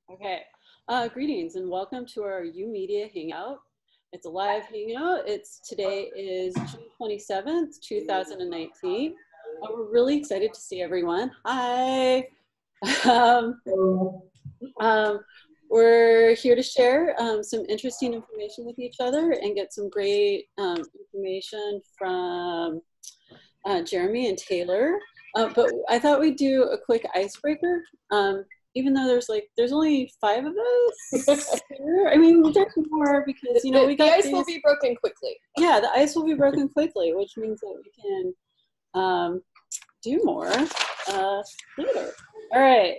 Okay, greetings and welcome to our YOUMedia Hangout. It's a live hangout. Today is June 27th, 2019. We're really excited to see everyone. Hi. We're here to share some interesting information with each other and get some great information from Jeremy and Taylor. But I thought we'd do a quick icebreaker. Even though there's only 5 of us here. I mean, there's more because, you know, the ice will be broken quickly. Yeah, the ice will be broken quickly, which means that we can do more later. All right.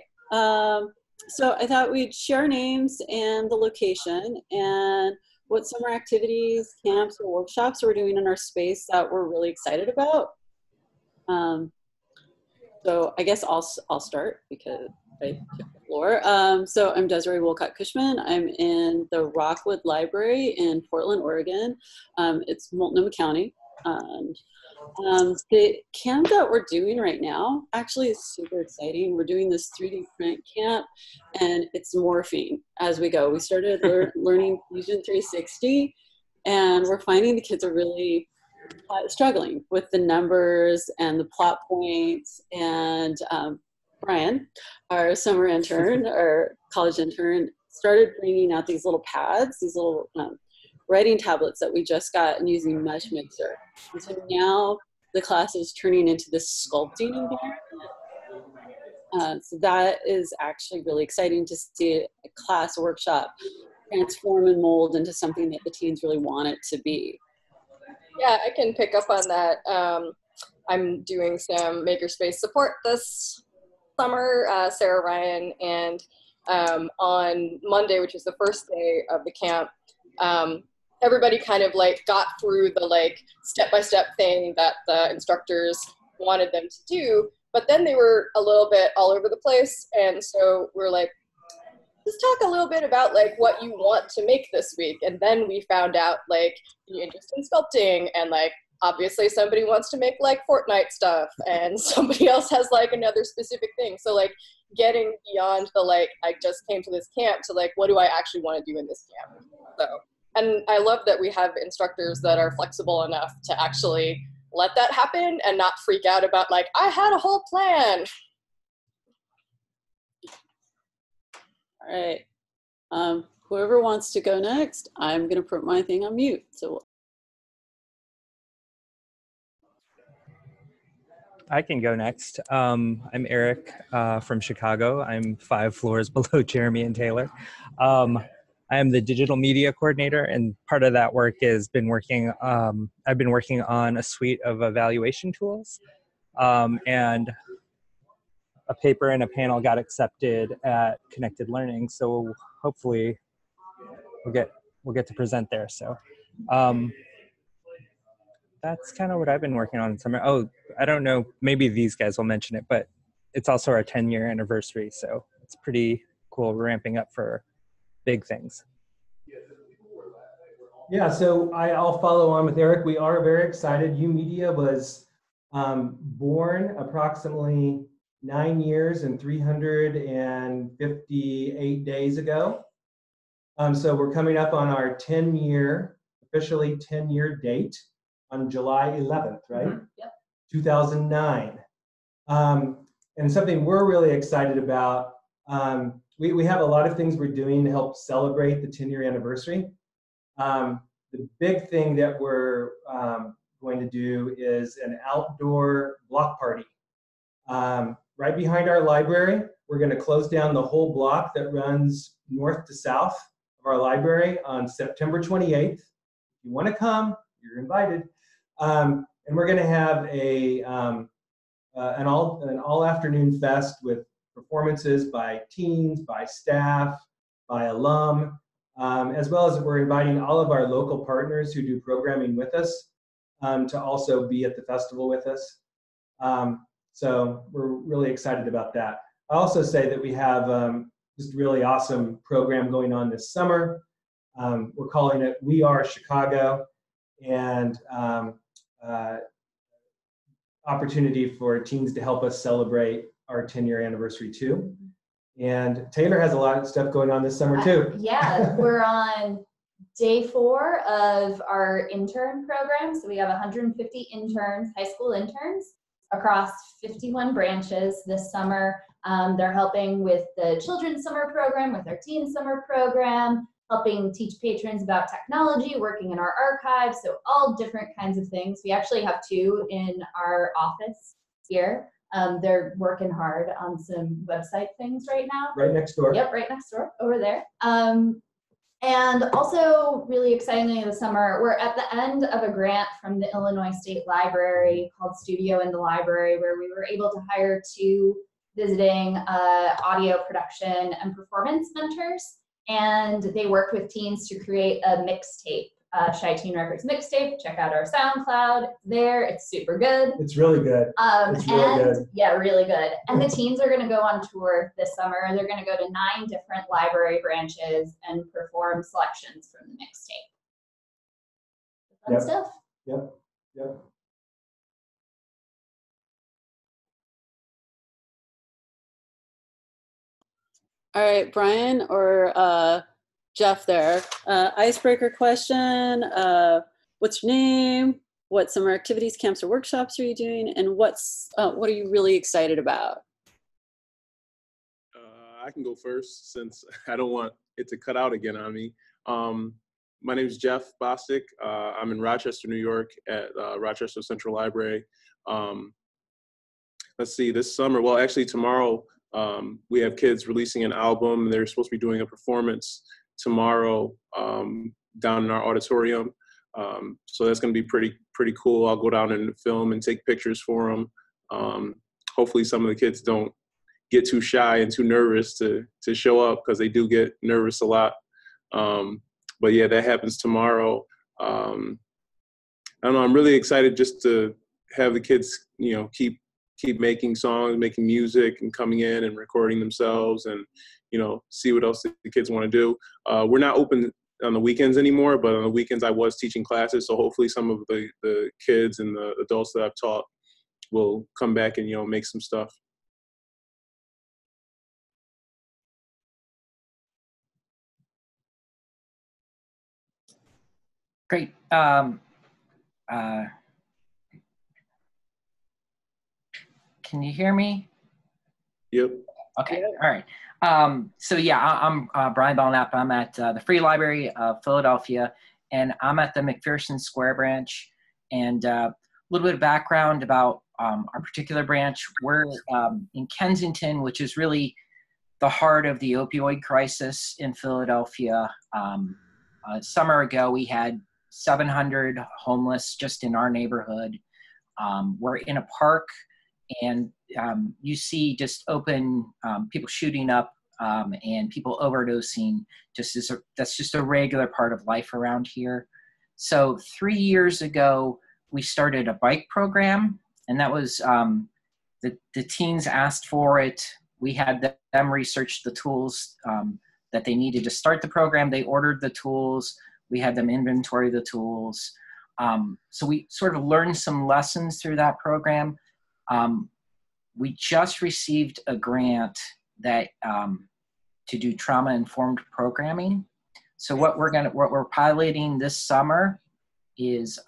So I thought we'd share names and the location and what summer activities, camps, or workshops we're doing in our space that we're really excited about. So I guess I'll start because I took the floor. So I'm Desiree Wolcott-Cushman. I'm in the Rockwood Library in Portland, Oregon. It's Multnomah County. And the camp that we're doing right now actually is super exciting. We're doing this 3D print camp, and it's morphing as we go. We started learning Fusion 360, and we're finding the kids are really struggling with the numbers and the plot points. And Brian, our summer intern, our college intern, started bringing out these little pads, these little writing tablets that we just got and using Mesh Mixer. And so now the class is turning into this sculpting environment. So that is actually really exciting to see a class workshop transform and mold into something that the teens really want it to be. Yeah, I can pick up on that. I'm doing some makerspace support this summer, Sarah Ryan, and on Monday, which is the first day of the camp, everybody kind of like got through the step-by-step thing that the instructors wanted them to do, but then they were a little bit all over the place, and so we're like, let's talk a little bit about what you want to make this week. And then we found out the interest in sculpting, and obviously somebody wants to make Fortnite stuff, and somebody else has another specific thing. So getting beyond the I just came to this camp to what do I actually want to do in this camp. So, and I love that we have instructors that are flexible enough to actually let that happen and not freak out about I had a whole plan. All right. Whoever wants to go next, I'm going to put my thing on mute. So I can go next. I'm Eric from Chicago. I'm 5 floors below Jeremy and Taylor. I am the digital media coordinator, and part of that work has been working. I've been working on a suite of evaluation tools, and a paper and a panel got accepted at Connected Learning. So hopefully we'll get to present there. So that's kind of what I've been working on in summer. Oh, I don't know, maybe these guys will mention it, but it's also our 10-year anniversary. So it's pretty cool. We're ramping up for big things. Yeah, so I'll follow on with Eric. We are very excited. YOUMedia was born approximately 9 years and 358 days ago. So we're coming up on our 10-year, officially 10-year date on July 11th, right? Mm-hmm. Yep. 2009. And something we're really excited about, we have a lot of things we're doing to help celebrate the 10-year anniversary. The big thing that we're going to do is an outdoor block party. Right behind our library, we're going to close down the whole block that runs north to south of our library on September 28th. If you want to come, you're invited. And we're going to have an all afternoon fest with performances by teens, by staff, by alum, as well as we're inviting all of our local partners who do programming with us to also be at the festival with us. So we're really excited about that. I'll also say that we have just a really awesome program going on this summer. We're calling it We Are Chicago, and opportunity for teens to help us celebrate our 10-year anniversary too. And Taylor has a lot of stuff going on this summer too. Yeah, we're on day 4 of our intern program. So we have 150 interns, high school interns, across 51 branches this summer. They're helping with the children's summer program, with our teen summer program, helping teach patrons about technology, working in our archives, so all different kinds of things. We actually have 2 in our office here. They're working hard on some website things right now. Right next door. Yep, right next door, over there. And also, really excitingly this summer, we're at the end of a grant from the Illinois State Library called Studio in the Library, where we were able to hire 2 visiting audio production and performance mentors. And they worked with teens to create a mixtape, Shy Teen Records mixtape. Check out our SoundCloud. It's there. It's super good. It's really good. It's really good. Yeah, really good. And the teens are going to go on tour this summer. They're going to go to 9 different library branches and perform selections from the mixtape. Fun stuff. Yep. Yep. All right, Brian or Jeff there. Icebreaker question. What's your name? What summer activities, camps, or workshops are you doing? And what are you really excited about? I can go first since I don't want it to cut out again on me. My name is Jeff Bostick. I'm in Rochester, New York at Rochester Central Library. Let's see, this summer, well, actually tomorrow, we have kids releasing an album. They're supposed to be doing a performance tomorrow down in our auditorium. So that's going to be pretty cool. I'll go down and film and take pictures for them. Hopefully some of the kids don't get too shy and too nervous to show up, because they do get nervous a lot. But yeah, that happens tomorrow. I don't know, I'm really excited just to have the kids, keep making songs, making music, and coming in and recording themselves, and see what else the kids want to do. We're not open on the weekends anymore, but on the weekends I was teaching classes, so hopefully some of the kids and the adults that I've taught will come back and make some stuff. Great. Can you hear me? Yep. Okay. All right. So yeah, I'm Brian Belknap. I'm at the Free Library of Philadelphia, and I'm at the McPherson Square branch. And a little bit of background about our particular branch. We're in Kensington, which is really the heart of the opioid crisis in Philadelphia. A summer ago, we had 700 homeless just in our neighborhood. We're in a park, and you see just open people shooting up and people overdosing. That's just a regular part of life around here. So 3 years ago, we started a bike program, and that was the teens asked for it. We had them research the tools that they needed to start the program. They ordered the tools. We had them inventory the tools. So we sort of learned some lessons through that program. We just received a grant that to do trauma-informed programming. So what we're piloting this summer is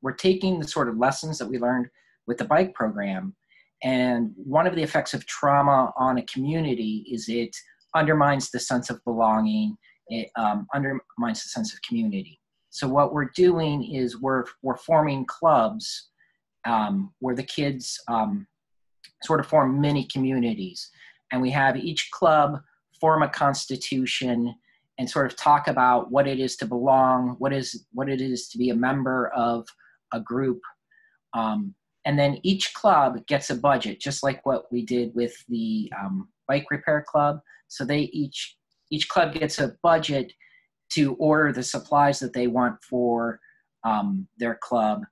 we're taking the sort of lessons that we learned with the bike program, and one of the effects of trauma on a community is it undermines the sense of belonging. It undermines the sense of community. So what we're doing is we're forming clubs where the kids sort of form mini communities, and we have each club form a constitution and sort of talk about what it is to belong, what it is to be a member of a group. And then each club gets a budget, just like what we did with the bike repair club. So each club gets a budget to order the supplies that they want for their club.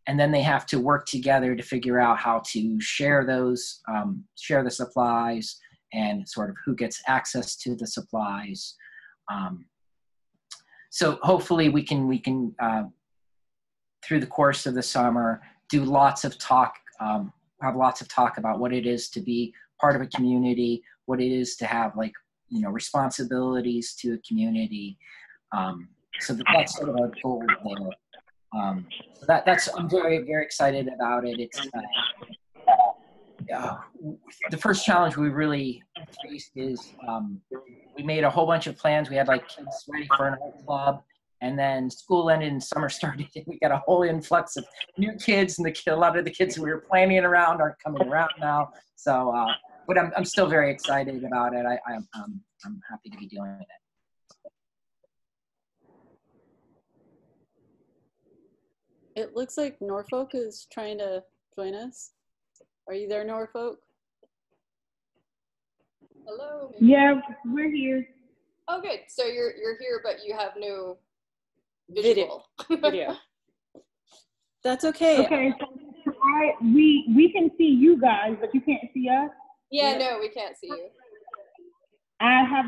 And then they have to work together to figure out how to share those, share the supplies, and sort of who gets access to the supplies. So hopefully we can through the course of the summer, do lots of talk, have lots of talk about what it is to be part of a community, what it is to have like, you know, responsibilities to a community. So that's sort of our goal there. So that's, I'm very, very excited about it. It's the first challenge we really faced is we made a whole bunch of plans. We had like kids ready for an art club, and then school ended and summer started. And we got a whole influx of new kids, and a lot of the kids we were planning around aren't coming around now. So, but I'm still very excited about it. I'm happy to be doing it. It looks like Norfolk is trying to join us. Are you there, Norfolk? Hello. Yeah, we're here. Oh, good. So you're here, but you have no visual. Video. That's okay. Okay, so we can see you guys, but you can't see us. Yeah, no, we can't see you. I have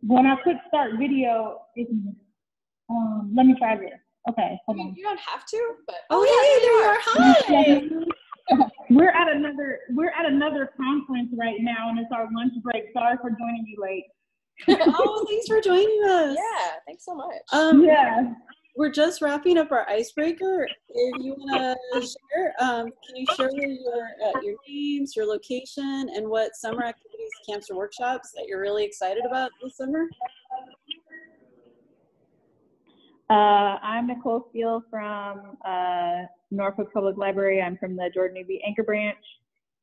when I click start video, it's let me try this. Okay, hold on. You don't have to, but Oh, hey, there you are. Hi. We're at another conference right now, and it's our lunch break. Sorry for joining you late. Oh, thanks for joining us. Yeah, thanks so much. Yeah. We're just wrapping up our icebreaker. If you want to share, can you share your names, your location, and what summer activities, camps, or workshops that you're really excited about this summer? I'm Nicole Steele from Norfolk Public Library. I'm from the Jordan Newby Anchor Branch,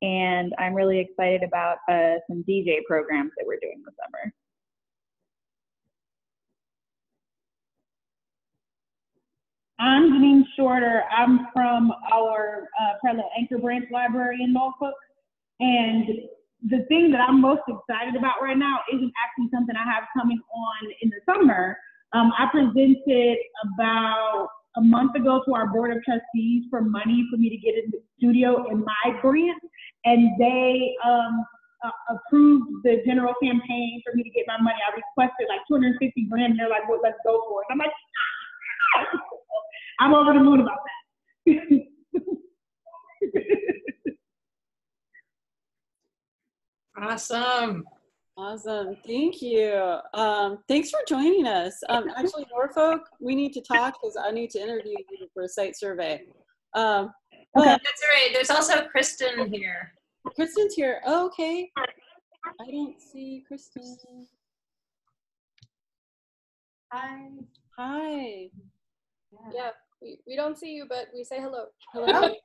and I'm really excited about some DJ programs that we're doing this summer. I'm Janine Shorter. I'm from our parallel Anchor Branch Library in Norfolk, and the thing that I'm most excited about right now isn't actually something I have coming on in the summer. I presented about a month ago to our board of trustees for money for me to get in the studio in my grant, and they approved the general campaign for me to get my money. I requested like 250 grand, and they're like, well, let's go for it. And I'm like, I'm over the moon about that. Awesome. Awesome. Thank you. Thanks for joining us. Actually, Norfolk, we need to talk because I need to interview you for a site survey. Okay. That's all right. There's also Kristen here. Kristen's here. Oh, okay. I don't see Kristen. Hi. Hi. Yeah, we don't see you, but we say hello. Hello.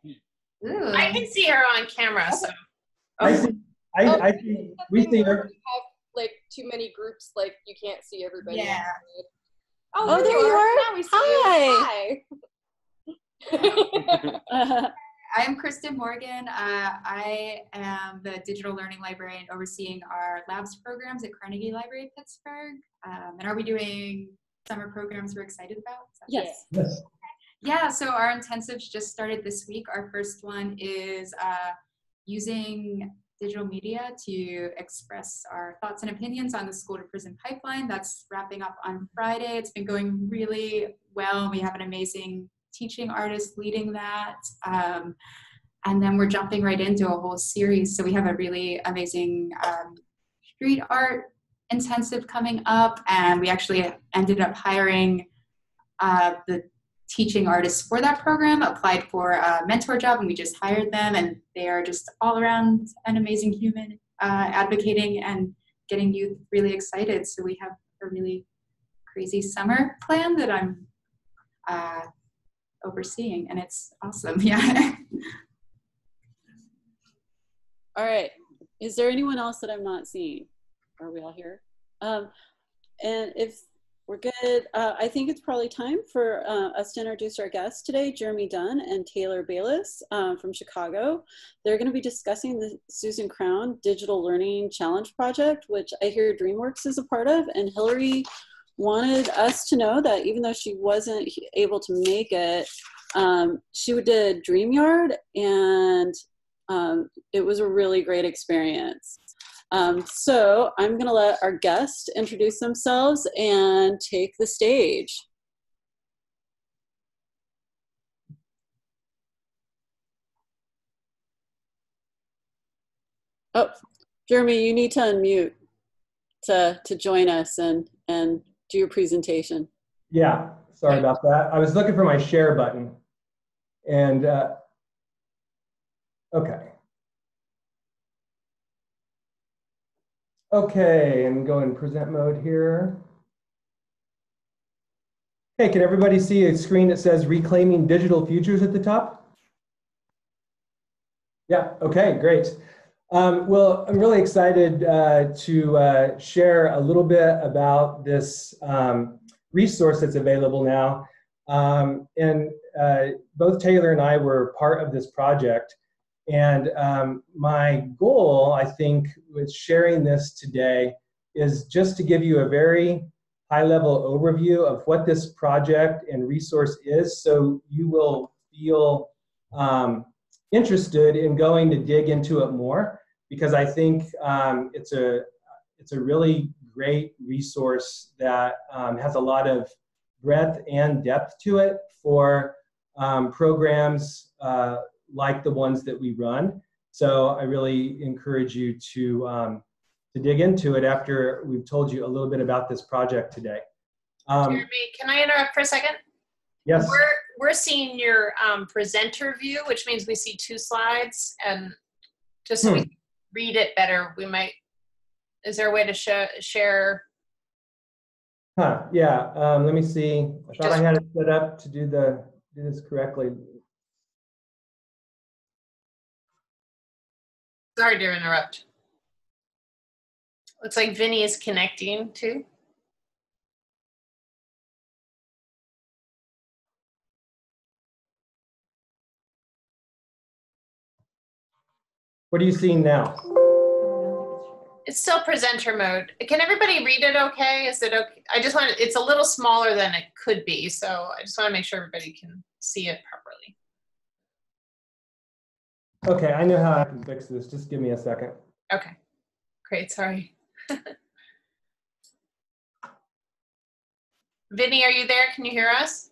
Ooh. I can see her on camera, so. I see. We see her. Have like too many groups, like you can't see everybody. Yeah. Oh, there you are. Now we see you. Hi. I'm Kristen Morgan. I am the digital learning librarian overseeing our labs programs at Carnegie Library Pittsburgh. And are we doing summer programs we're excited about? Yes. Yes. Yeah, so our intensives just started this week. Our first one is using digital media to express our thoughts and opinions on the school to prison pipeline. That's wrapping up on Friday. It's been going really well. We have an amazing teaching artist leading that. And then we're jumping right into a whole series. So we have a really amazing street art intensive coming up. And we actually ended up hiring the teaching artists for that program, applied for a mentor job, and we just hired them, and they are just all around an amazing human, advocating and getting youth really excited. So we have a really crazy summer plan that I'm overseeing, and it's awesome. Yeah. All right. Is there anyone else that I'm not seeing? Are we all here? And if we're good, I think it's probably time for us to introduce our guests today, Jeremy Dunn and Taylor Bayless from Chicago. They're going to be discussing the Susan Crown Digital Learning Challenge Project, which I hear DreamWorks is a part of, and Hillary wanted us to know that even though she wasn't able to make it, she did DreamYard, and it was a really great experience. So I'm going to let our guests introduce themselves and take the stage. Oh, Jeremy, you need to unmute to join us and do your presentation. Yeah, sorry about that. I was looking for my share button. And okay. Okay, and go in present mode here. Hey, can everybody see a screen that says Reclaiming Digital Futures at the top? Yeah, okay, great. Well, I'm really excited to share a little bit about this resource that's available now. Both Taylor and I were part of this project. And my goal, I think, with sharing this today is just to give you a very high-level overview of what this project and resource is, so you will feel interested in going to dig into it more, because I think it's a really great resource that has a lot of breadth and depth to it for programs like the ones that we run. So I really encourage you to dig into it after we've told you a little bit about this project today. Jeremy, can I interrupt for a second? Yes. We're seeing your presenter view, which means we see 2 slides, and just so we can read it better, we might, is there a way to share? Huh, yeah, let me see. I thought I had it set up to do this correctly. Sorry to interrupt. Looks like Vinny is connecting too. What are you seeing now? It's still presenter mode. Can everybody read it okay? Is it okay? I just want it's a little smaller than it could be, so I just want to make sure everybody can see it properly. Okay, I know how I can fix this. Just give me a second. Okay, great, sorry. Vinny, are you there? Can you hear us?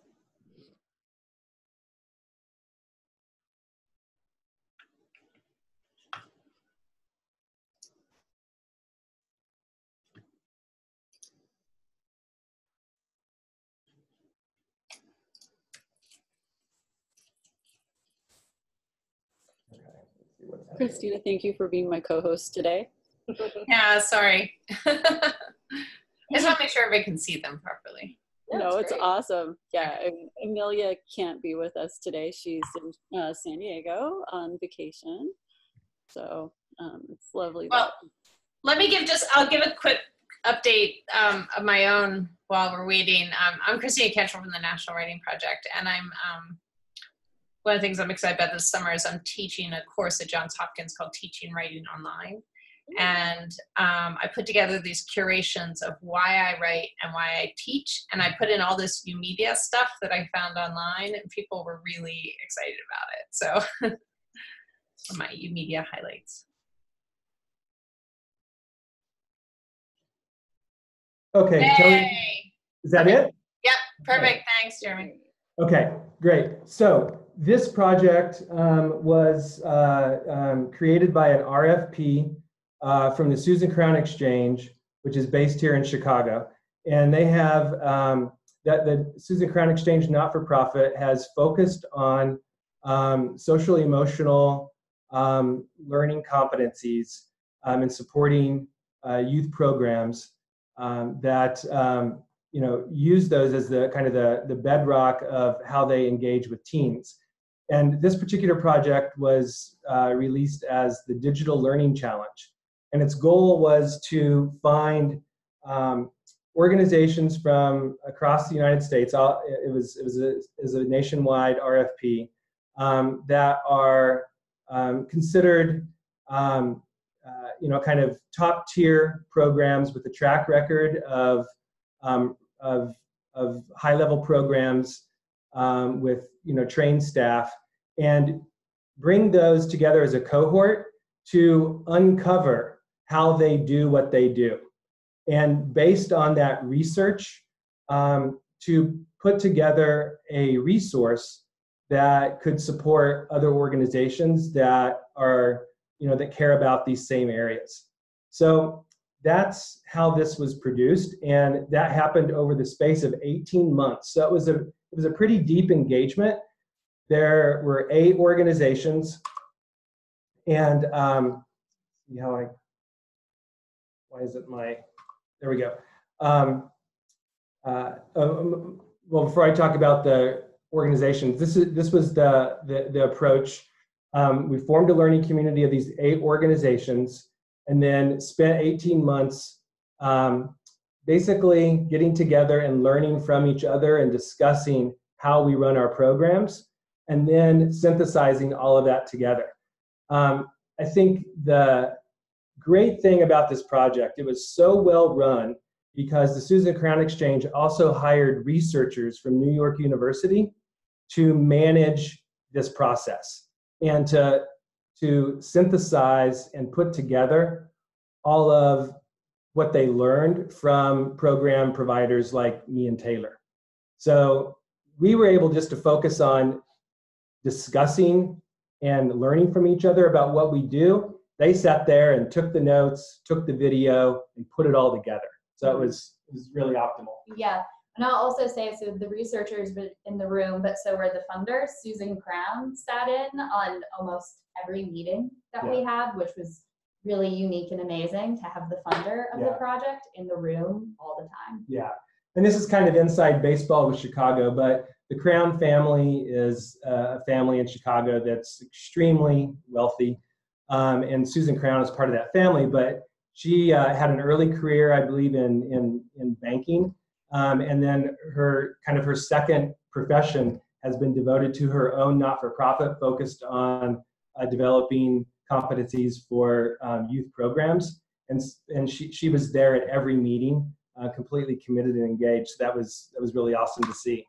Christina, thank you for being my co-host today. Yeah, sorry. I just want to make sure everybody can see them properly. No, it's awesome. Yeah, Amelia can't be with us today. She's in San Diego on vacation. So it's lovely. Well, let me I'll give a quick update of my own while we're waiting. I'm Christina Ketchell from the National Writing Project, and I'm one of the things I'm excited about this summer is I'm teaching a course at Johns Hopkins called Teaching Writing Online. And I put together these curations of why I write and why I teach. And I put in all this YOUMedia stuff that I found online, and people were really excited about it. So my YOUMedia highlights. Okay, Hey. Is that it? Yep, perfect. Thanks, Jeremy. Okay, great. So this project was created by an RFP from the Susan Crown Exchange, which is based here in Chicago. And they have, the Susan Crown Exchange not-for-profit has focused on social emotional learning competencies and supporting youth programs that use those as the kind of the bedrock of how they engage with teens. And this particular project was released as the Digital Learning Challenge. And its goal was to find organizations from across the United States. It was a nationwide RFP that are considered kind of top tier programs with a track record of high level programs with trained staff, and bring those together as a cohort to uncover how they do what they do. And based on that research, to put together a resource that could support other organizations that are, that care about these same areas. So that's how this was produced, and that happened over the space of 18 months. So it was a pretty deep engagement. There were 8 organizations, and see how why is it there we go. Well, before I talk about the organizations, this was the approach. We formed a learning community of these 8 organizations, and then spent 18 months basically getting together and learning from each other and discussing how we run our programs, and then synthesizing all of that together. I think the great thing about this project, it was so well run because the Susan Crown Exchange also hired researchers from New York University to manage this process and to synthesize and put together all of what they learned from program providers like me and Taylor. So we were able just to focus on discussing and learning from each other about what we do. They sat there and took the notes, took the video, and put it all together. So it was really optimal. Yeah, and I'll also say, so the researchers were in the room, but so were the funders. Susan Crown sat in on almost every meeting that we had, which was really unique and amazing to have the funder of the project in the room all the time. Yeah, and this is kind of inside baseball with Chicago, but the Crown family is a family in Chicago that's extremely wealthy. And Susan Crown is part of that family, but she had an early career, I believe, in banking. And then her second profession has been devoted to her own not-for-profit focused on developing competencies for youth programs. And she was there at every meeting, completely committed and engaged. So that was really awesome to see.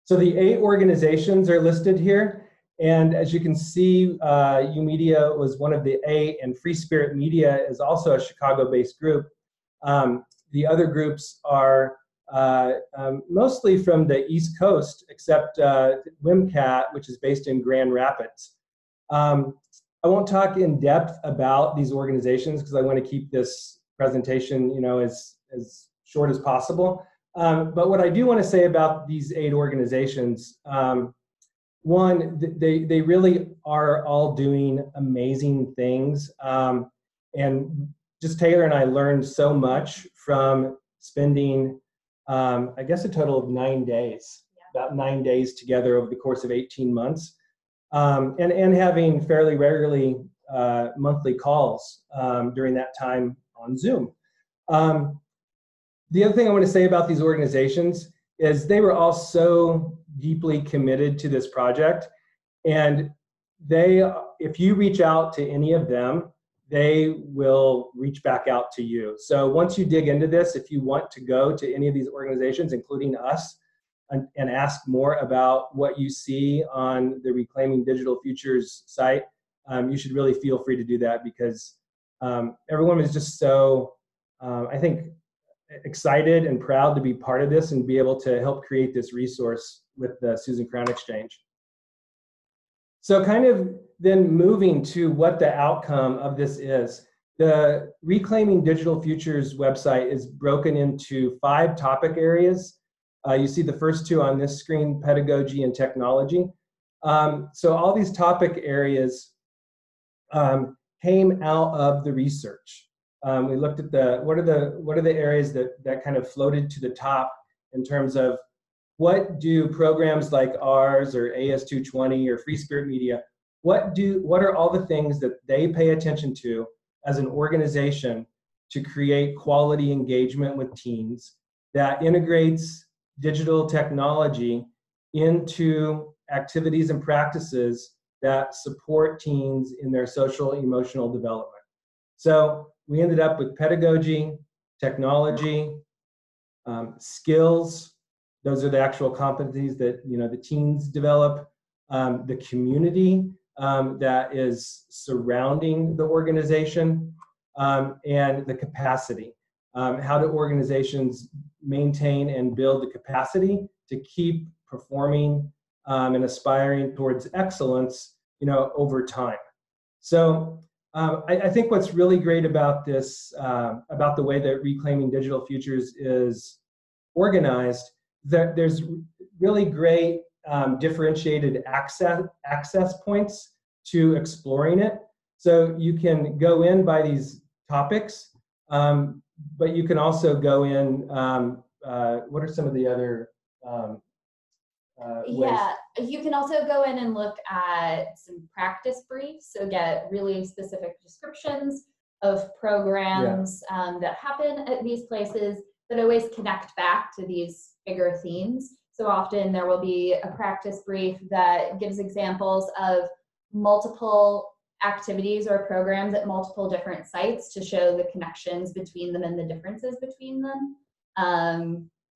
So the 8 organizations are listed here. And as you can see, YOUMedia was one of the 8, and Free Spirit Media is also a Chicago-based group. The other groups are mostly from the East Coast, except WYMCAT, which is based in Grand Rapids. I won't talk in depth about these organizations because I want to keep this presentation, as short as possible. But what I do want to say about these 8 organizations, one, they really are all doing amazing things. And just Taylor and I learned so much from spending, I guess, a total of 9 days, about 9 days together over the course of 18 months. And having fairly regularly monthly calls during that time on Zoom. The other thing I want to say about these organizations is they were all so deeply committed to this project, and if you reach out to any of them, they will reach back out to you. So once you dig into this, if you want to go to any of these organizations, including us, and ask more about what you see on the Reclaiming Digital Futures site, you should really feel free to do that, because everyone was just so, I think, excited and proud to be part of this and be able to help create this resource with the Susan Crown Exchange. So kind of then moving to what the outcome of this is. The Reclaiming Digital Futures website is broken into 5 topic areas. You see the first 2 on this screen, pedagogy and technology. So all these topic areas came out of the research. We looked at what are the areas that kind of floated to the top in terms of what do programs like ours or AS220 or Free Spirit Media, what are all the things that they pay attention to as an organization to create quality engagement with teens that integrates digital technology into activities and practices that support teens in their social emotional development. So we ended up with pedagogy, technology, skills. Those are the actual competencies that the teens develop. The community that is surrounding the organization, and the capacity. How do organizations maintain and build the capacity to keep performing and aspiring towards excellence, over time? So I think what's really great about this, about the way that Reclaiming Digital Futures is organized, that there's really great differentiated access points to exploring it. So you can go in by these topics, but you can also go in, what are some of the other ways? You can also go in and look at some practice briefs, so get really specific descriptions of programs that happen at these places that always connect back to these bigger themes. So often there will be a practice brief that gives examples of multiple activities or programs at multiple different sites to show the connections between them and the differences between them.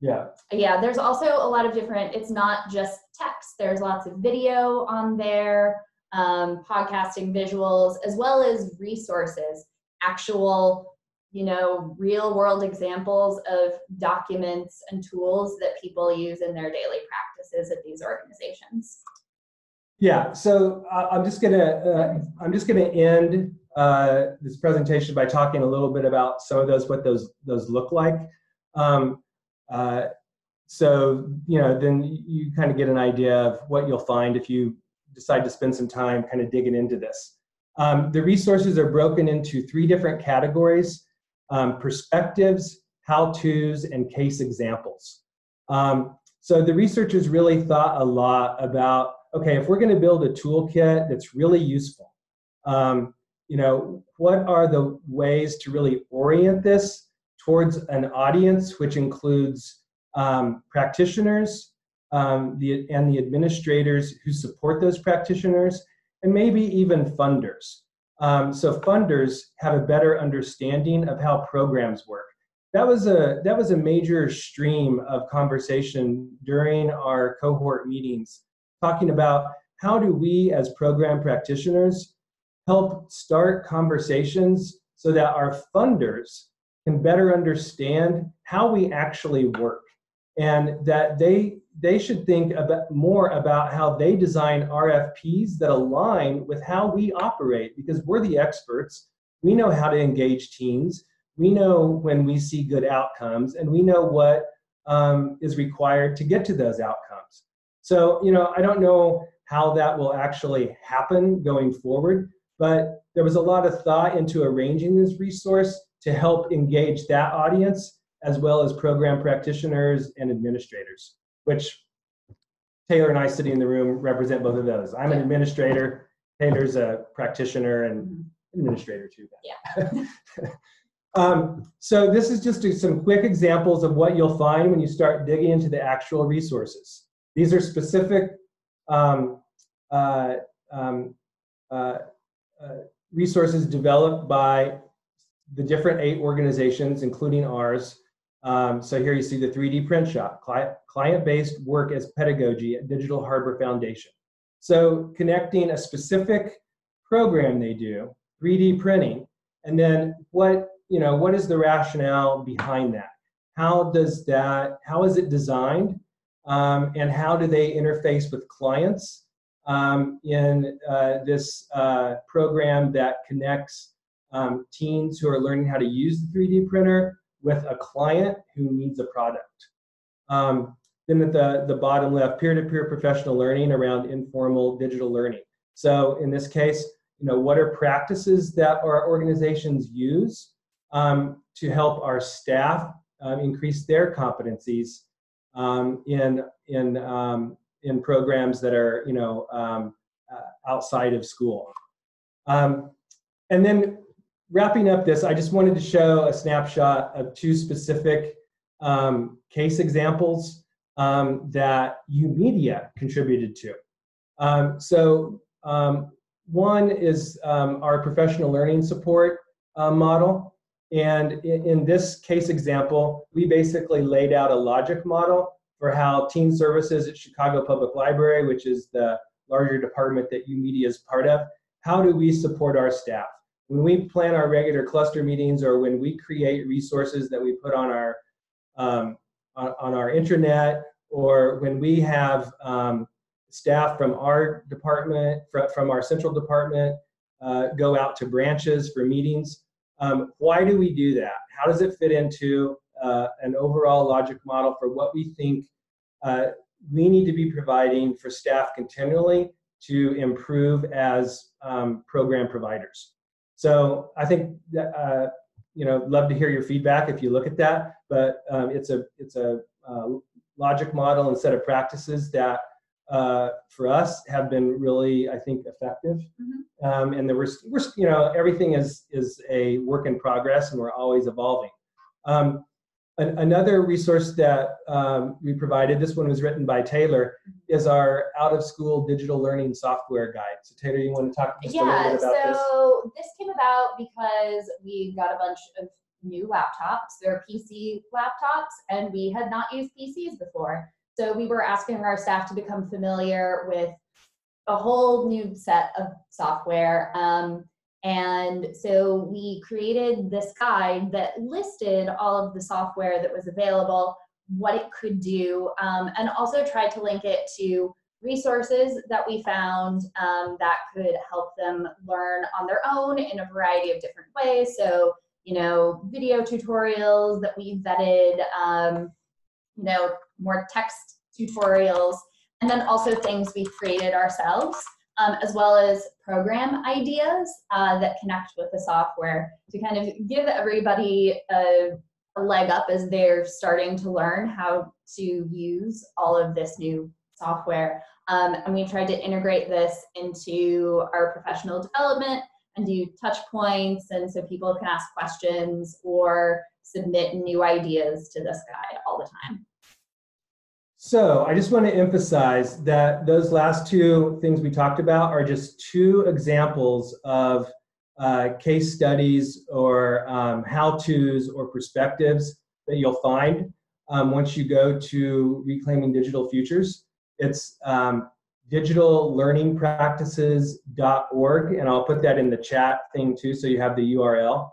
There's also a lot of different, it's not just text, there's lots of video on there, podcasting, visuals, as well as resources, actual, real world examples of documents and tools that people use in their daily practices at these organizations. Yeah, so I'm just gonna end this presentation by talking a little bit about some of those, what those look like. So, then you kind of get an idea of what you'll find if you decide to spend some time kind of digging into this. The resources are broken into 3 different categories: perspectives, how-tos, and case examples. So the researchers really thought a lot about, okay, if we're going to build a toolkit that's really useful, what are the ways to really orient this towards an audience, which includes practitioners and the administrators who support those practitioners, and maybe even funders. So funders have a better understanding of how programs work. That was a major stream of conversation during our cohort meetings, talking about how do we as program practitioners help start conversations so that our funders can better understand how we actually work, and that they should think more about how they design RFPs that align with how we operate, because we're the experts. We know how to engage teams. We know when we see good outcomes, and we know what is required to get to those outcomes. So, I don't know how that will actually happen going forward, but there was a lot of thought into arranging this resource to help engage that audience, as well as program practitioners and administrators, which Taylor and I sitting in the room represent both of those. I'm an administrator, Taylor's a practitioner and administrator too. So this is just some quick examples of what you'll find when you start digging into the actual resources. These are specific resources developed by the different 8 organizations, including ours. So here you see the 3D print shop, client-based work as pedagogy at Digital Harbor Foundation. So connecting a specific program they do, 3D printing, and then what is the rationale behind that? How is it designed? And how do they interface with clients in this program that connects teens who are learning how to use the 3D printer with a client who needs a product. Then at the bottom left, peer-to-peer professional learning around informal digital learning. So in this case, what are practices that our organizations use to help our staff increase their competencies in programs that are outside of school. And then wrapping up this, I just wanted to show a snapshot of 2 specific case examples that YOUMedia contributed to. So one is our professional learning support model. And in this case example, we basically laid out a logic model for how teen services at Chicago Public Library, which is the larger department that YOUMedia is part of, how do we support our staff? When we plan our regular cluster meetings, or when we create resources that we put on our intranet, or when we have staff from our department, from our central department, go out to branches for meetings. Why do we do that? How does it fit into an overall logic model for what we think we need to be providing for staff continually to improve as program providers? So I think that, love to hear your feedback if you look at that, but it's a logic model and set of practices that for us have been really, I think, effective. And we're everything is a work in progress, and we're always evolving. Another resource that we provided, this one was written by Taylor, is our out-of-school digital learning software guide. So Taylor, you want to talk just a little bit about this? So this came about because we got a bunch of new laptops. They're PC laptops, and we had not used PCs before. So we were asking our staff to become familiar with a whole new set of software. And so we created this guide that listed all of the software that was available, what it could do, and also tried to link it to resources that we found that could help them learn on their own in a variety of different ways. So, video tutorials that we vetted, more text tutorials, and then also things we've created ourselves, as well as program ideas that connect with the software to kind of give everybody a leg up as they're starting to learn how to use all of this new software. And we tried to integrate this into our professional development and do touch points, and so people can ask questions or submit new ideas to this guide all the time. So I just want to emphasize that those last two things we talked about are just two examples of case studies or how-tos or perspectives that you'll find once you go to Reclaiming Digital Futures. It's digitallearningpractices.org, and I'll put that in the chat thing too, so you have the URL.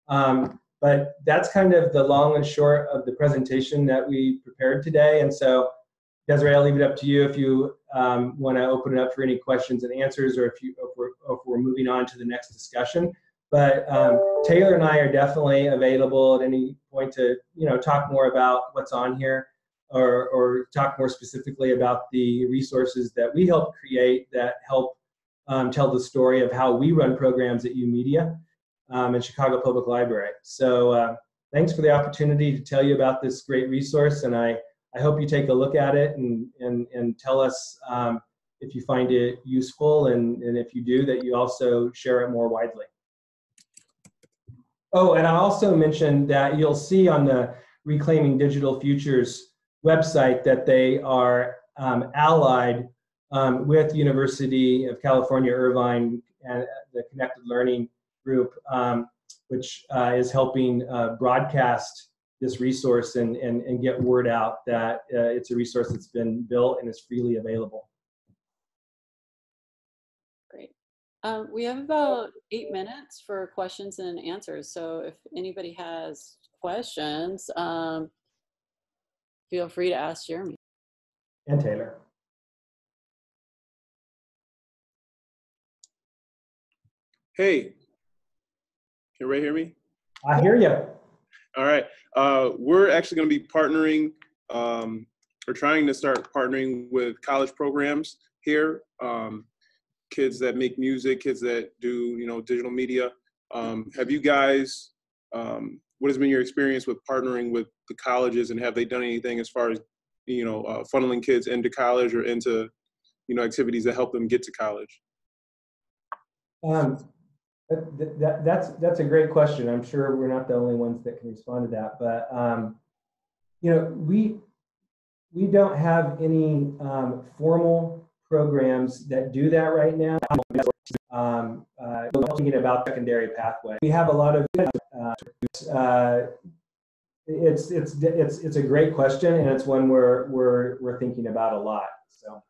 But that's kind of the long and short of the presentation that we prepared today. And so, Desiree, I'll leave it up to you if you want to open it up for any questions and answers, or if we're moving on to the next discussion. But Taylor and I are definitely available at any point to talk more about what's on here, or talk more specifically about the resources that we help create that help tell the story of how we run programs at YOUMedia and Chicago Public Library. So thanks for the opportunity to tell you about this great resource, and I hope you take a look at it and tell us if you find it useful, and if you do, that you also share it more widely. Oh, and I also mentioned that you'll see on the Reclaiming Digital Futures website that they are allied with University of California, Irvine, and the Connected Learning Group, which is helping broadcast this resource and get word out that it's a resource that's been built and is freely available. Great. We have about 8 minutes for questions and answers. So if anybody has questions, feel free to ask Jeremy. And Taylor. Hey, can everybody hear me? I hear you. All right. We're actually going to be partnering, or trying to start partnering with college programs here. Kids that make music, kids that do, digital media. Have you guys, what has been your experience with partnering with the colleges, and have they done anything as far as, funneling kids into college or into, activities that help them get to college? That's a great question. I'm sure we're not the only ones that can respond to that, but we don't have any formal programs that do that right now. Thinking about secondary pathway, we have a lot of. It's a great question, and it's one we're thinking about a lot. So I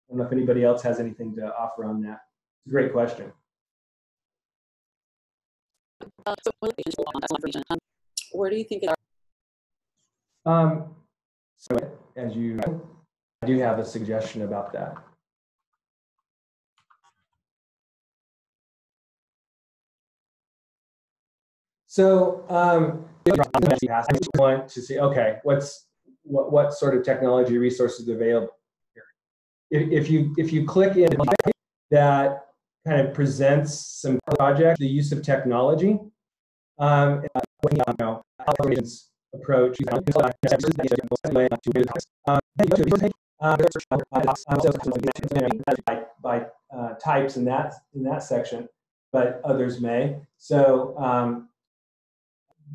don't know if anybody else has anything to offer on that. It's a great question. Where do you think it So I do have a suggestion about that. So I want to see, okay, what sort of technology resources are available here. If you click in, that kind of presents some projects, the use of technology, approach by types in that section, but others may. So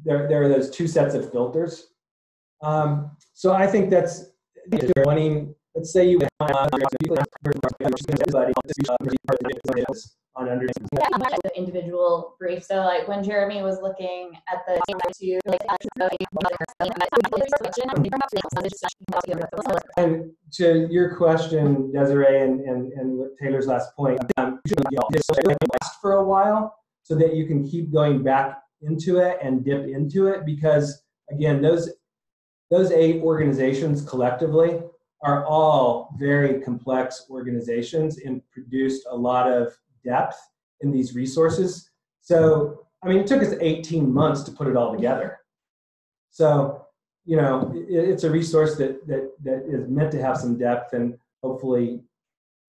there are those two sets of filters. So I think that's wanting. Let's say you want on under the individual brief. So like when Jeremy was looking at the and to your question, Desiree, and Taylor's last point, last for a while so that you can keep going back into it and dip into it, because again, those 8 organizations collectively are all very complex organizations and produced a lot of depth in these resources. So, I mean, it took us 18 months to put it all together. So, you know, it's a resource that is meant to have some depth, and hopefully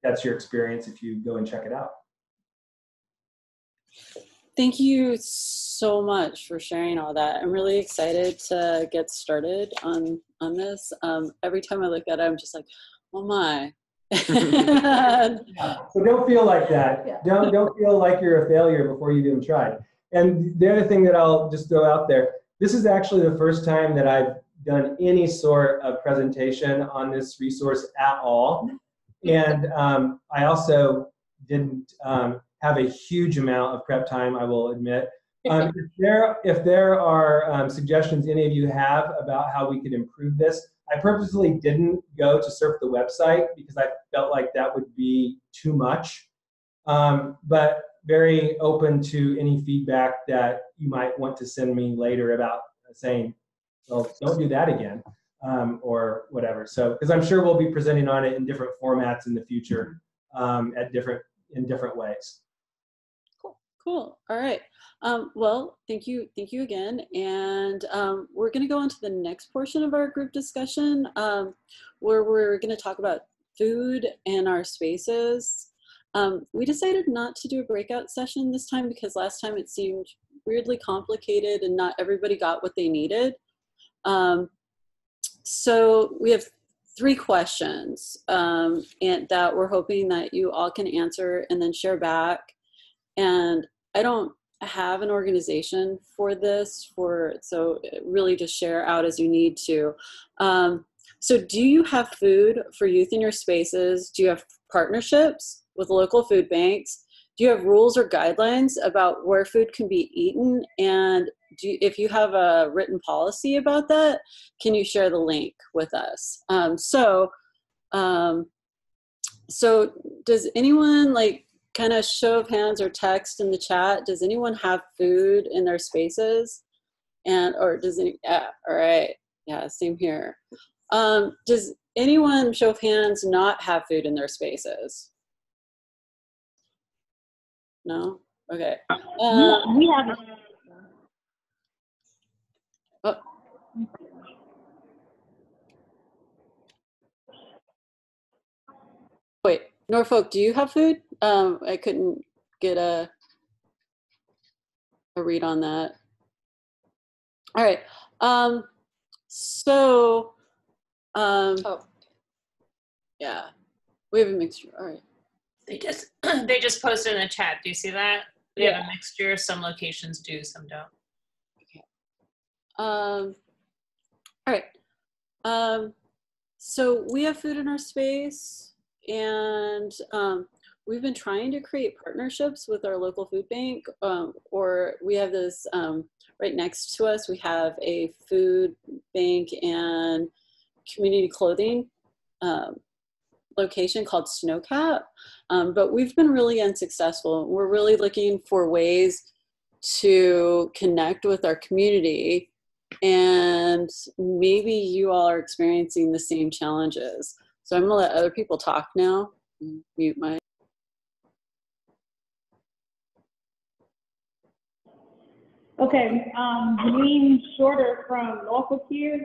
that's your experience if you go and check it out. Thank you so much for sharing all that. I'm really excited to get started on this. Every time I look at it, I'm just like, oh my. So don't feel like that. Yeah. Don't feel like you're a failure before you've even tried. And the other thing that I'll just throw out there, this is actually the first time that I've done any sort of presentation on this resource at all. And I also didn't have a huge amount of prep time, I will admit. If there are suggestions any of you have about how we could improve this, I purposely didn't go to surf the website because I felt like that would be too much. But very open to any feedback that you might want to send me later about saying, well, don't do that again, or whatever. So, because I'm sure we'll be presenting on it in different formats in the future, in different ways. Cool. All right. Well, thank you again. And we're going to go on to the next portion of our group discussion, where we're going to talk about food and our spaces. We decided not to do a breakout session this time because last time it seemed weirdly complicated and not everybody got what they needed. So we have 3 questions and that we're hoping that you all can answer and then share back. And I don't have an organization for this, so really just share out as you need to. So do you have food for youth in your spaces? Do you have partnerships with local food banks? Do you have rules or guidelines about where food can be eaten? And if you have a written policy about that, can you share the link with us? So does anyone, like, kind of show of hands or text in the chat, does anyone have food in their spaces? Or does any, yeah, all right, yeah, same here. Does anyone, show of hands, not have food in their spaces? No? Okay. We have. Oh. Wait, Norfolk, do you have food? I couldn't get a read on that. All right. Yeah, we have a mixture. All right. They just posted in the chat. Do you see that? We have a mixture. Some locations do, some don't. Okay. All right. So we have food in our space, and we've been trying to create partnerships with our local food bank, or we have this right next to us. We have a food bank and community clothing location called Snowcap, but we've been really unsuccessful. We're really looking for ways to connect with our community, and maybe you all are experiencing the same challenges. So I'm gonna let other people talk now. Mute my. Okay, Janine Shorter from Norfolk here.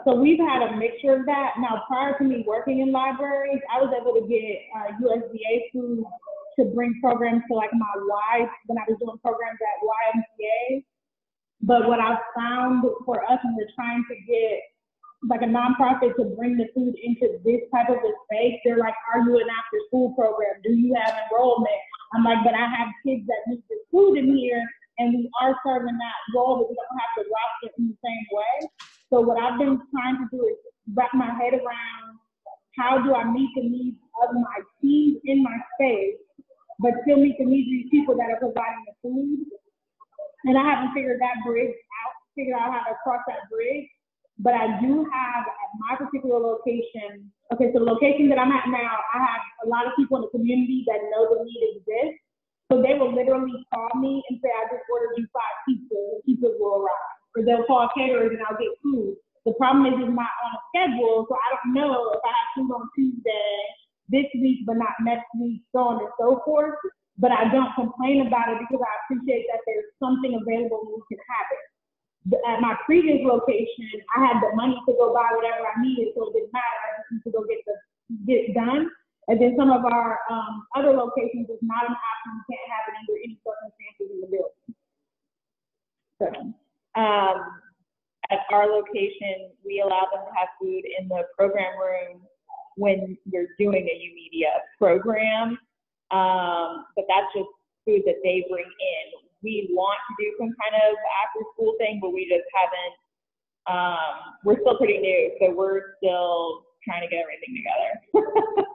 So we've had a mixture of that. Now, prior to me working in libraries, I was able to get USDA food to bring programs to like my Y when I was doing programs at YMCA. But what I've found for us when we're trying to get like a nonprofit to bring the food into this type of a space, they're like, are you an after school program? Do you have enrollment? I'm like, but I have kids that need the food in here, and we are serving that role, but we don't have to roster in the same way. So what I've been trying to do is wrap my head around how do I meet the needs of my team in my space, but still meet the needs of these people that are providing the food. And I haven't figured out how to cross that bridge. But I do have at my particular location, okay, so the location that I'm at now, I have a lot of people in the community that know the need exists. So they will literally call me and say, I just ordered you 5 pizzas, and pizzas will arrive. Or they'll call caterers and I'll get food. The problem is it's not on a schedule, so I don't know if I have food on Tuesday this week, but not next week, so on and so forth. But I don't complain about it because I appreciate that there's something available and we can have it. At my previous location, I had the money to go buy whatever I needed, so it didn't matter. I just need to go get it done. And then some of our other locations, it's not an option. You can't have it under any circumstances in the building. So, at our location, we allow them to have food in the program room when you're doing a YOUMedia program, but that's just food that they bring in. We want to do some kind of after school thing, but we just haven't, we're still pretty new, so we're still trying to get everything together.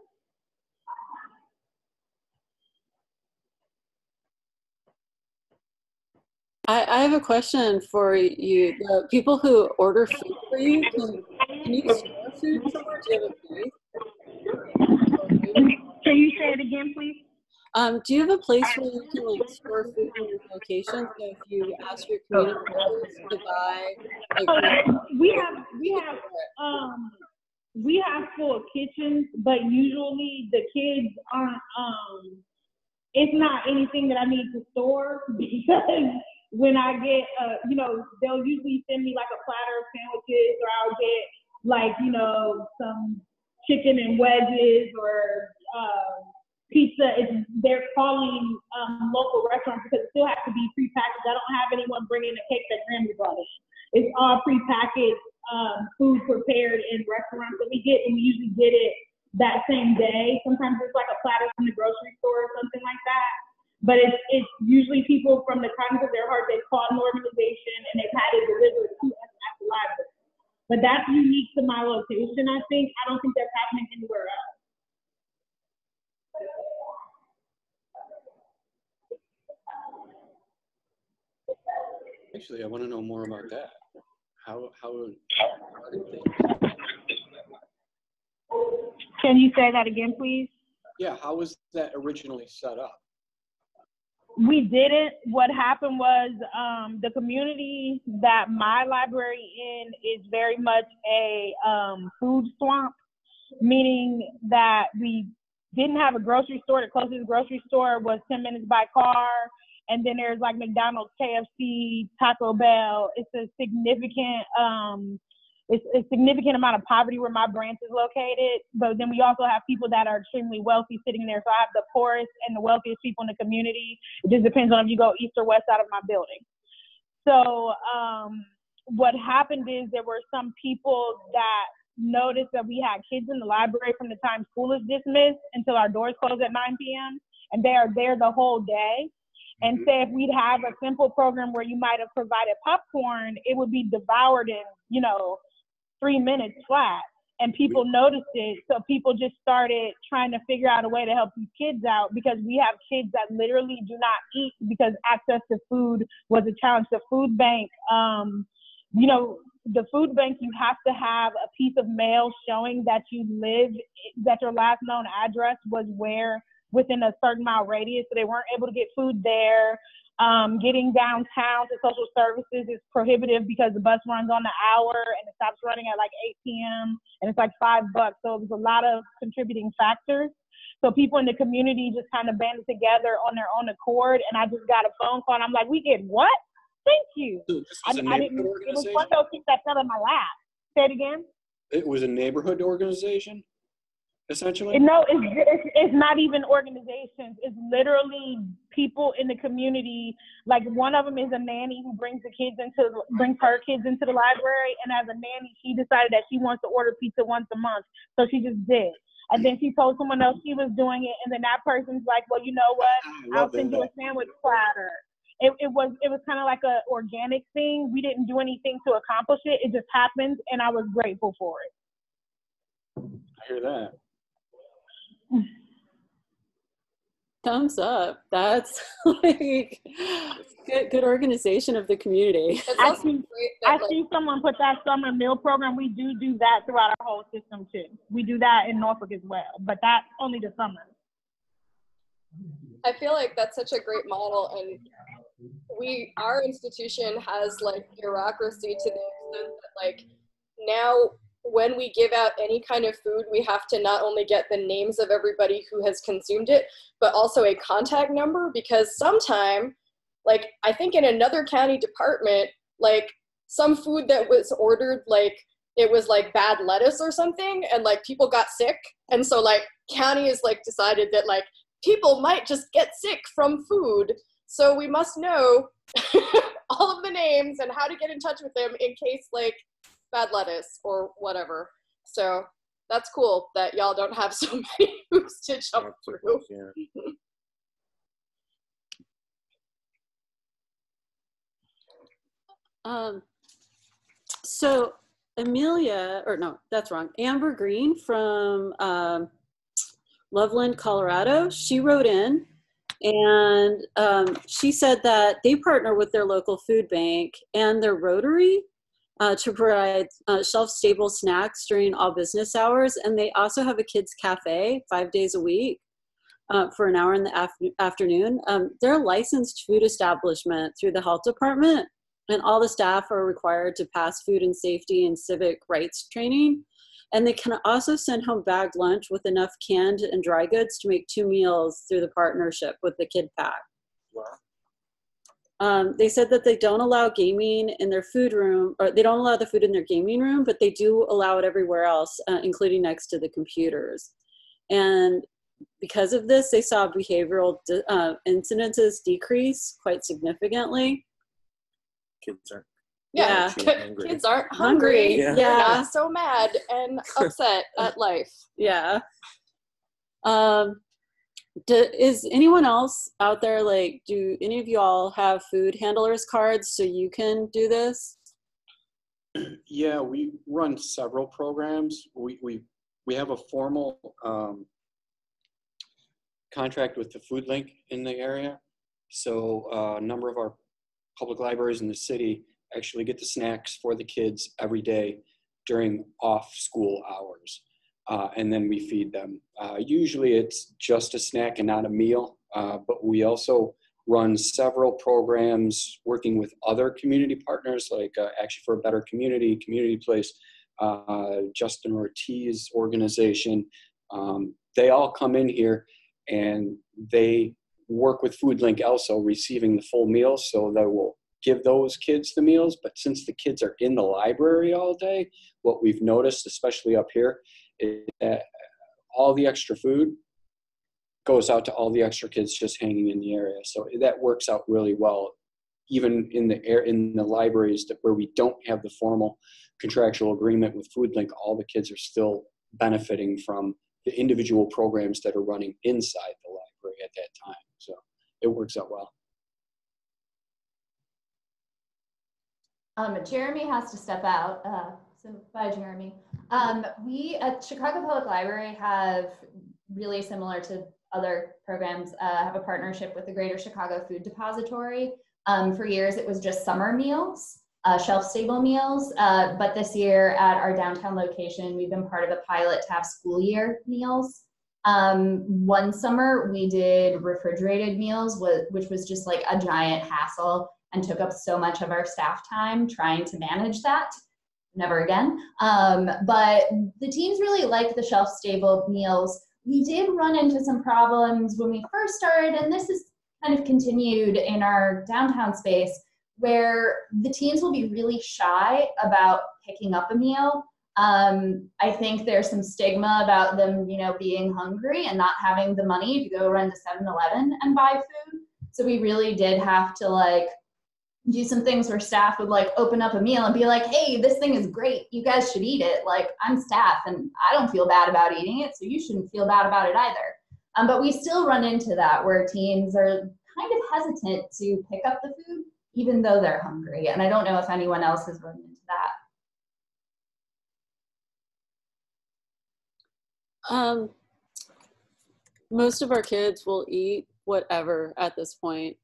I have a question for you. The people who order food for you, can you store food somewhere? Do you have a place? Can you say it again, please? Do you have a place where you can like store food in your location? So if you ask your community members to buy, we have full kitchens, but usually the kids aren't. It's not anything that I need to store because when I get, they'll usually send me like a platter of sandwiches, or I'll get like some chicken and wedges or pizza. They're calling local restaurants because it still has to be prepackaged. I don't have anyone bringing a cake that Grammy brought in. It's all prepackaged food prepared in restaurants that we get, and we usually get it that same day. Sometimes it's like a platter from the grocery store or something like that. But it's usually people from the kindness of their heart, they've called an organization and they've had it delivered to us at the library. But that's unique to my location, I think. I don't think that's happening anywhere else. Actually, I want to know more about that. How did they? Can you say that again, please? Yeah, how was that originally set up? We didn't. What happened was the community that my library in is very much a food swamp, meaning that we didn't have a grocery store. The closest grocery store was 10 minutes by car. And then there's like McDonald's, KFC, Taco Bell. It's a significant amount of poverty where my branch is located. But then we also have people that are extremely wealthy sitting there. So I have the poorest and the wealthiest people in the community. It just depends on if you go east or west out of my building. So what happened is there were some people that noticed that we had kids in the library from the time school is dismissed until our doors close at 9 p.m. And they are there the whole day. And say if we'd have a simple program where you might have provided popcorn, it would be devoured in, 3 minutes flat. And people noticed it. So people just started trying to figure out a way to help these kids out, because we have kids that literally do not eat because access to food was a challenge. The food bank, the food bank, you have to have a piece of mail showing that you live, that your last known address was where within a certain mile radius, so they weren't able to get food there. Getting downtown to social services is prohibitive because the bus runs on the hour and it stops running at like 8 p.m. and it's like $5. So it was a lot of contributing factors. So people in the community just kind of banded together on their own accord, and I just got a phone call, and I'm like, we get what? Thank you. So this was a neighborhood organization? It was one of those things that fell in my lap. Say it again? It was a neighborhood organization, essentially? No, it's not even organizations. It's literally people in the community. Like, one of them is a nanny who brings her kids into the library, and as a nanny, she decided that she wants to order pizza once a month, so she just did. And then she told someone else she was doing it, and then that person's like, well, you know what? I'll send you a sandwich platter. It was kind of like a organic thing. We didn't do anything to accomplish it. It just happened, and I was grateful for it. I hear that. Thumbs up. That's like good organization of the community. I see someone put that summer meal program. We do that throughout our whole system too. We do that in Norfolk as well, but that's only the summer. I feel like that's such a great model, and our institution has like bureaucracy to the extent that like now when we give out any kind of food, we have to not only get the names of everybody who has consumed it, but also a contact number, because sometime, like I think in another county department, like some food that was ordered, like it was like bad lettuce or something, and like people got sick, and so like county has like decided that like people might just get sick from food, so we must know all of the names and how to get in touch with them in case like bad lettuce or whatever. So that's cool that y'all don't have so many hoops to jump through. So Amber Green from Loveland, Colorado, she wrote in, and she said that they partner with their local food bank and their Rotary to provide shelf-stable snacks during all business hours. And they also have a kids cafe 5 days a week for an hour in the afternoon. They're a licensed food establishment through the health department, and all the staff are required to pass food and safety and civic rights training. And they can also send home bagged lunch with enough canned and dry goods to make 2 meals through the partnership with the Kid Pack. Wow. They said that they don't allow gaming in their food room, or they don't allow the food in their gaming room, but they do allow it everywhere else, including next to the computers. And because of this, they saw behavioral incidences decrease quite significantly. Kids aren't. Yeah, kids aren't hungry. Yeah. They're not so mad and upset at life. Yeah. Is anyone else out there, like, do any of you all have food handlers cards so you can do this? Yeah, we run several programs. We have a formal contract with the Food Link in the area. So a number of our public libraries in the city actually get the snacks for the kids every day during off-school hours. And then we feed them. Usually it's just a snack and not a meal, but we also run several programs working with other community partners, like Action for a Better Community, Community Place, Justin Ortiz organization. They all come in here and they work with Food Link also, receiving the full meals, so they will give those kids the meals. But since the kids are in the library all day, what we've noticed, especially up here, is that all the extra food goes out to all the extra kids just hanging in the area. So that works out really well. Even in the libraries where we don't have the formal contractual agreement with Food Link, all the kids are still benefiting from the individual programs that are running inside the library at that time. So it works out well. Jeremy has to step out, so bye, Jeremy. We at Chicago Public Library have, really similar to other programs, have a partnership with the Greater Chicago Food Depository. For years, it was just summer meals, shelf-stable meals, but this year at our downtown location, we've been part of a pilot to have school year meals. One summer, we did refrigerated meals, which was just like a giant hassle and took up so much of our staff time trying to manage that. Never again. But the teams really liked the shelf-stable meals. we did run into some problems when we first started, and this is kind of continued in our downtown space, where the teens will be really shy about picking up a meal. I think there's some stigma about them, you know, being hungry and not having the money to go run to 7-Eleven and buy food. So we really did have to like do some things where staff would like open up a meal and be like, hey, this thing is great. You guys should eat it. Like, I'm staff and I don't feel bad about eating it, so you shouldn't feel bad about it either. But we still run into that where teens are kind of hesitant to pick up the food, even though they're hungry. And I don't know if anyone else has run into that. Most of our kids will eat whatever at this point.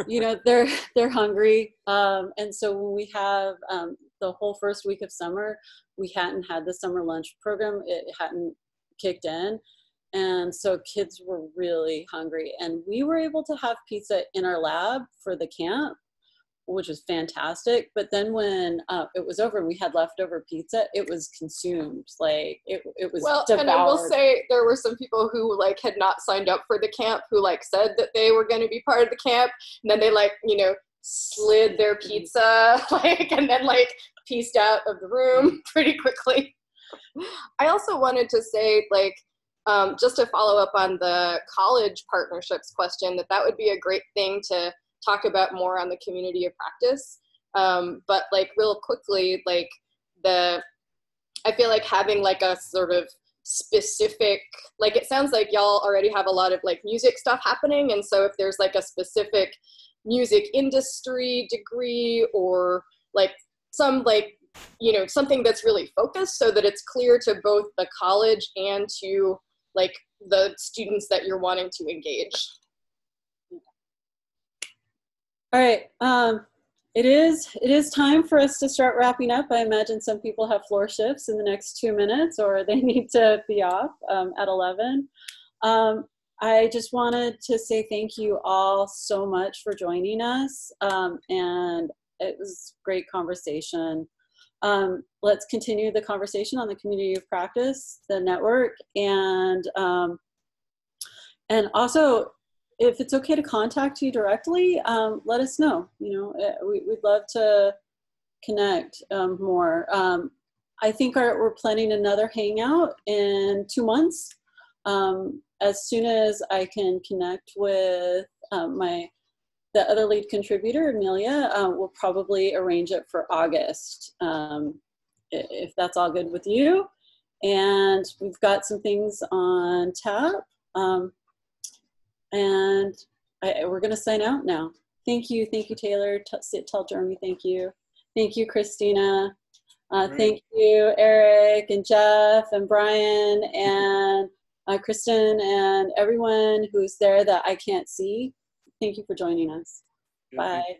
You know, they're hungry. And so when we have the whole first week of summer, we hadn't had the summer lunch program. It hadn't kicked in. And so kids were really hungry. And we were able to have pizza in our lab for the camp, which was fantastic. But then when it was over and we had leftover pizza, it was consumed. Like it was devoured. And I will say there were some people who like had not signed up for the camp who like said that they were going to be part of the camp. And then they like, you know, slid their pizza like, and then like pieced out of the room pretty quickly. I also wanted to say like, just to follow up on the college partnerships question, that would be a great thing to talk about more on the community of practice. But like real quickly, like I feel like having like a sort of specific, like it sounds like y'all already have a lot of like music stuff happening. And so if there's like a specific music industry degree or like some like, you know, something that's really focused so that it's clear to both the college and to like the students that you're wanting to engage. All right, it is time for us to start wrapping up. I imagine some people have floor shifts in the next 2 minutes or they need to be off at 11. I just wanted to say thank you all so much for joining us. And it was a great conversation. Let's continue the conversation on the community of practice, the network, and also, if it's okay to contact you directly, let us know. You know, we'd love to connect more. I think we're planning another hangout in 2 months. As soon as I can connect with the other lead contributor, Amelia, we'll probably arrange it for August, if that's all good with you. And we've got some things on tap. And we're going to sign out now. Thank you, Taylor. Tell Jeremy thank you. Thank you, Christina. Thank you, Eric and Jeff and Brian and Kristen and everyone who's there that I can't see. Thank you for joining us. Bye.